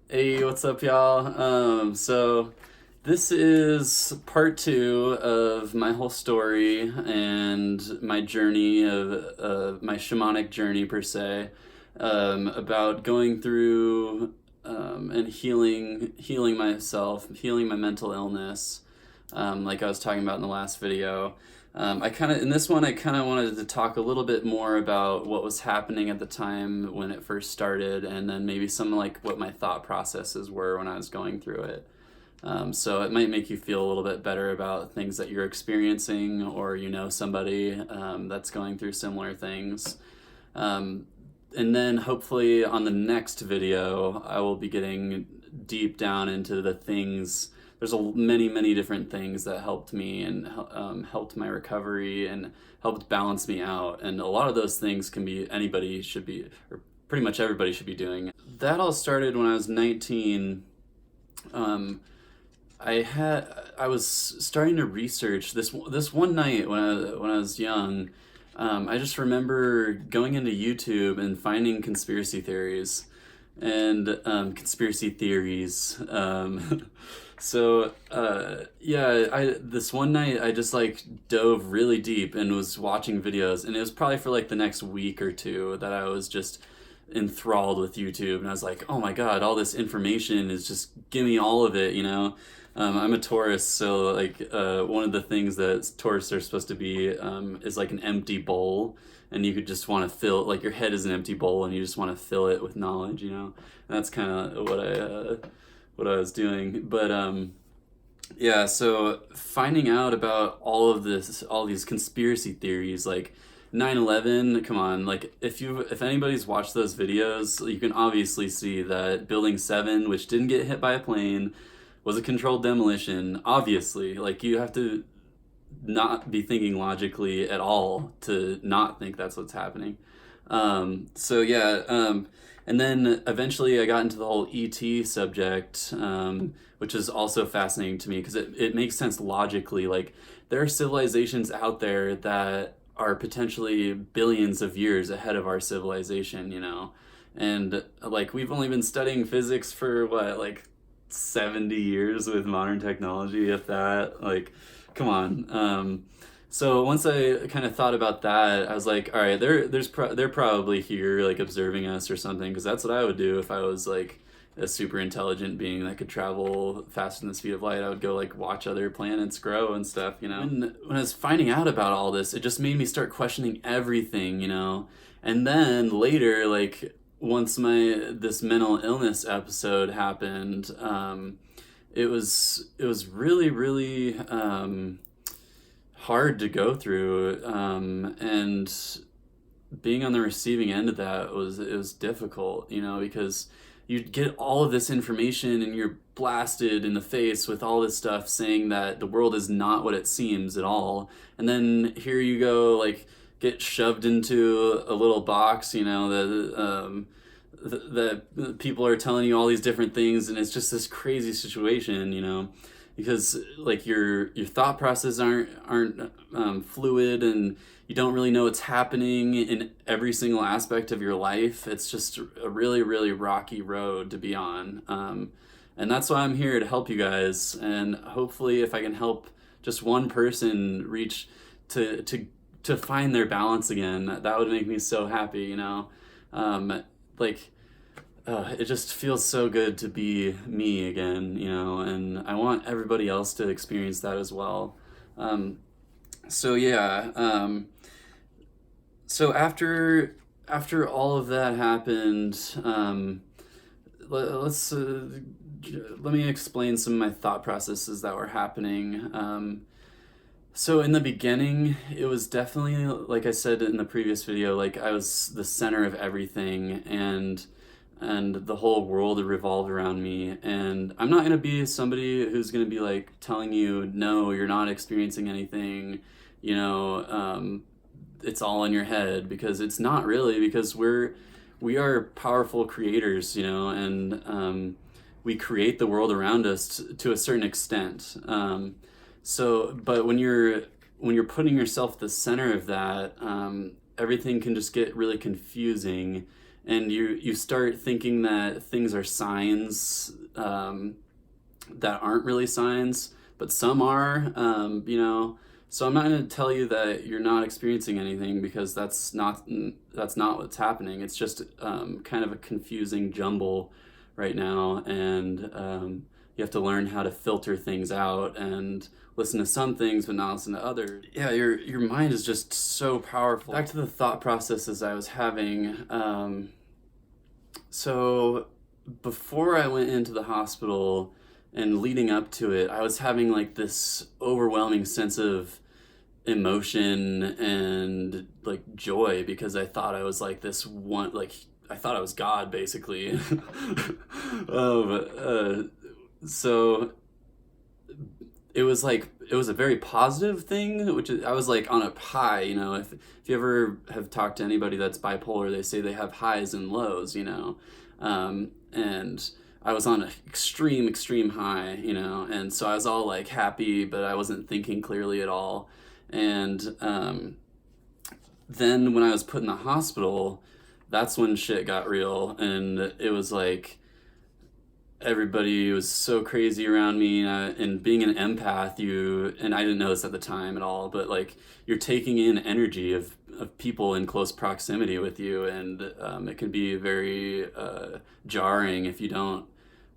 Hey, what's up, y'all? So this is part two of my whole story and my journey of my shamanic journey per se, about going through and healing myself, healing my mental illness, like I was talking about in the last video. In this one, I kind of wanted to talk a little bit more about what was happening at the time when it first started, and then maybe some like what my thought processes were when I was going through it. So it might make you feel a little bit better about things that you're experiencing, or you know somebody that's going through similar things. Um, and then hopefully on the next video, I will be getting deep down into the things. There's many different things that helped me and helped my recovery and helped balance me out. And a lot of those things can be anybody should be, or pretty much everybody should be doing. That all started when I was 19. Um, I was starting to research this one night when I was young. I just remember going into YouTube and finding conspiracy theories and conspiracy theories. Yeah, I this one night I just like dove really deep and was watching videos, and it was probably for like the next week or two that I was just enthralled with YouTube, and I was like, oh my god, all this information is just give me all of it, you know. I'm a Taurus, so like one of the things that Taurus are supposed to be is like an empty bowl, and you could just want to fill like your head is an empty bowl, and you just want to fill it with knowledge, you know. And that's kind of what I was doing, but yeah. So finding out about all of this, all these conspiracy theories, like 9/11, come on, like if anybody's watched those videos, you can obviously see that Building 7, which didn't get hit by a plane, was a controlled demolition. Obviously, like you have to not be thinking logically at all to not think that's what's happening. So yeah, and then eventually I got into the whole ET subject, which is also fascinating to me because it makes sense logically. Like there are civilizations out there that are potentially billions of years ahead of our civilization, you know, and like we've only been studying physics for what, like 70 years with modern technology, if that. Like, come on. So once I kind of thought about that, I was like, all right, they're probably here, like observing us or something, because that's what I would do if I was like a super intelligent being that could travel faster than the speed of light. I would go like watch other planets grow and stuff, you know. When I was finding out about all this, it just made me start questioning everything, you know. And then later, like once my this mental illness episode happened, it was really hard to go through, and being on the receiving end of that was difficult, you know, because you get all of this information and you're blasted in the face with all this stuff saying that the world is not what it seems at all, and then here you go, like get shoved into a little box, you know, that people are telling you all these different things, and it's just this crazy situation, you know, because like your thought processes aren't fluid, and you don't really know what's happening in every single aspect of your life. It's just a really rocky road to be on, and that's why I'm here to help you guys, and hopefully if I can help just one person reach to to find their balance again, that would make me so happy, you know. Like it just feels so good to be me again, you know, and I want everybody else to experience that as well. Um, so yeah, so after all of that happened, let's let me explain some of my thought processes that were happening. So in the beginning, it was definitely, like I said in the previous video, like I was the center of everything, and the whole world revolved around me. And I'm not gonna be somebody who's gonna be like telling you, no, you're not experiencing anything, you know, it's all in your head, because it's not really, because we are powerful creators, you know, and we create the world around us to a certain extent. But when you're putting yourself at the center of that, everything can just get really confusing, and you start thinking that things are signs that aren't really signs, but some are. So I'm not going to tell you that you're not experiencing anything, because that's not what's happening. It's just kind of a confusing jumble right now, and you have to learn how to filter things out and listen to some things but not listen to others. Yeah, your mind is just so powerful. Back to the thought processes I was having. So before I went into the hospital and leading up to it, I was having like this overwhelming sense of emotion and like joy, because I thought I was like this one, like I thought I was God basically. So it was like, it was a very positive thing, which is, I was like on a high, if you ever have talked to anybody that's bipolar, they say they have highs and lows, and I was on an extreme high, and so I was all like happy, but I wasn't thinking clearly at all. And then when I was put in the hospital, that's when shit got real, and it was like everybody was so crazy around me, and being an empath, and I didn't know this at the time at all, but like you're taking in energy of people in close proximity with you, and it can be very jarring if you don't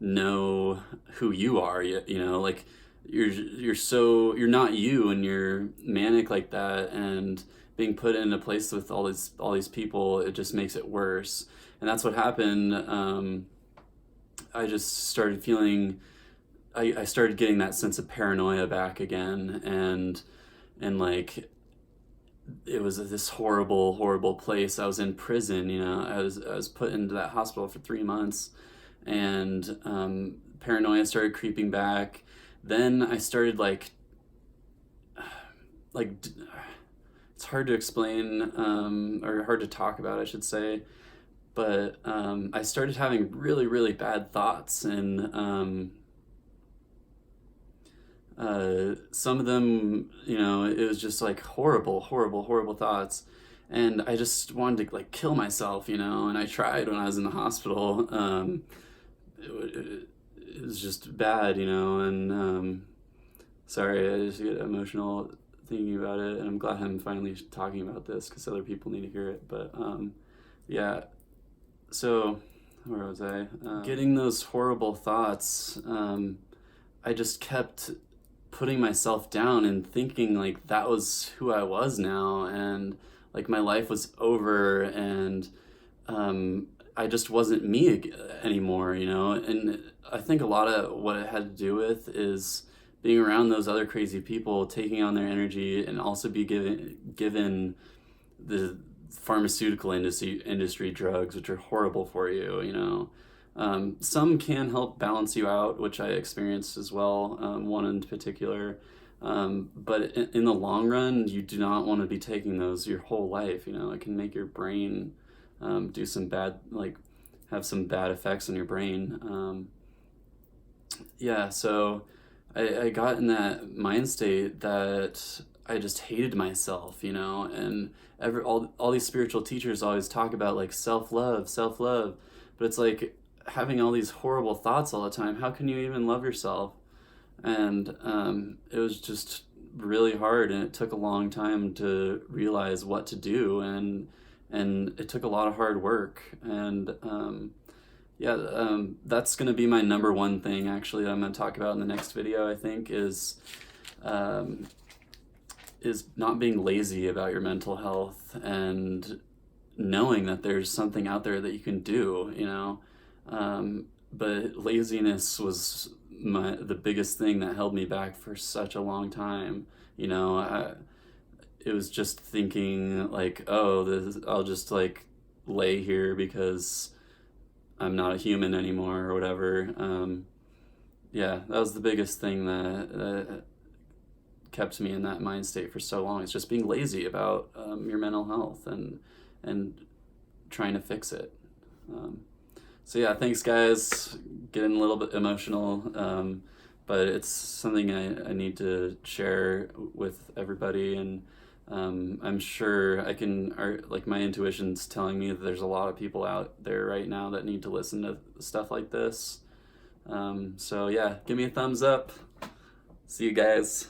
know who you are yet, like you're not you, and you're manic like that, and being put in a place with all these people, it just makes it worse. And that's what happened. I just started feeling, I started getting that sense of paranoia back again, and like it was this horrible place. I was in prison, I was put into that hospital for 3 months, and paranoia started creeping back. Then I started like it's hard to explain, or hard to talk about, I should say, but I started having really bad thoughts, and some of them, it was just like horrible thoughts, and I just wanted to like kill myself, and I tried when I was in the hospital. It was just bad, and sorry, I just get emotional thinking about it, and I'm glad I'm finally talking about this because other people need to hear it. But yeah, so where was I? Getting those horrible thoughts, I just kept putting myself down and thinking like that was who I was now, and like my life was over, and I just wasn't me anymore, and I think a lot of what it had to do with is being around those other crazy people, taking on their energy, and also be given the pharmaceutical industry drugs, which are horrible for you. Some can help balance you out, which I experienced as well, one in particular. But in the long run, you do not want to be taking those your whole life. It can make your brain do some bad, like have some bad effects on your brain. Yeah, so I got in that mind state that I just hated myself, and all these spiritual teachers always talk about like self-love, but it's like having all these horrible thoughts all the time. How can you even love yourself? And it was just really hard, and it took a long time to realize what to do, and it took a lot of hard work, and yeah, that's going to be my number one thing, actually, that I'm going to talk about in the next video, I think, is not being lazy about your mental health, and knowing that there's something out there that you can do, but laziness was the biggest thing that held me back for such a long time. It was just thinking like, oh, I'll just like lay here because I'm not a human anymore or whatever. Yeah, that was the biggest thing that kept me in that mind state for so long. It's just being lazy about your mental health and trying to fix it. So yeah, thanks guys. Getting a little bit emotional, but it's something I need to share with everybody, and I'm sure like my intuition's telling me that there's a lot of people out there right now that need to listen to stuff like this. So yeah, give me a thumbs up. See you guys.